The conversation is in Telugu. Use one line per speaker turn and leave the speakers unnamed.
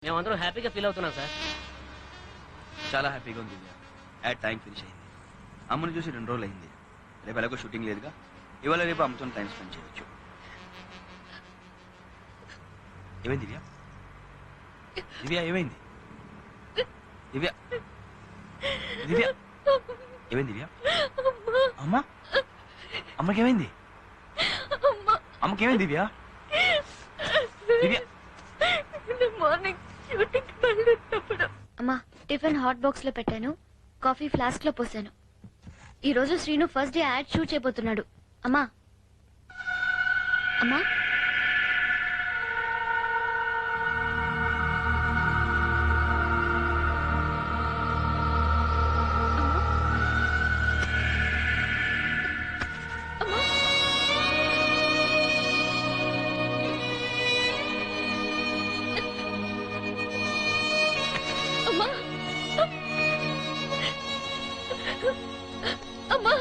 మేమందరం హ్యాపీగా ఫీల్ అవుతున్నాం సార్.
చాలా హ్యాపీగా ఉంది. యాడ్ టైం ఫినిష్ అయింది. అమ్మని చూసి 2 రోజులు అయింది. రేపు ఎలాగో షూటింగ్ లేదుగా, ఇవాళ రేపు అమ్మతో టైం స్పెండ్ చేయొచ్చు. ఏమైంది దివ్య? దివ్య ఏమైంది? దివ్య దివ్య ఏమైంది దివ్య? అమ్మా అమ్మకేమైంది? అమ్మకేమైంది దివ్య? దివ్య
మార్నింగ్ షూటింగ్ వెళ్ళేటప్పుడు అమ్మా టిఫిన్ హాట్ బాక్స్ లో పెట్టాను, కాఫీ ఫ్లాస్క్ లో పోసాను. ఈ రోజు Srinu first day ad shoot చేయబోతున్నాడు. అమ్మా అమ్మా అమ్మా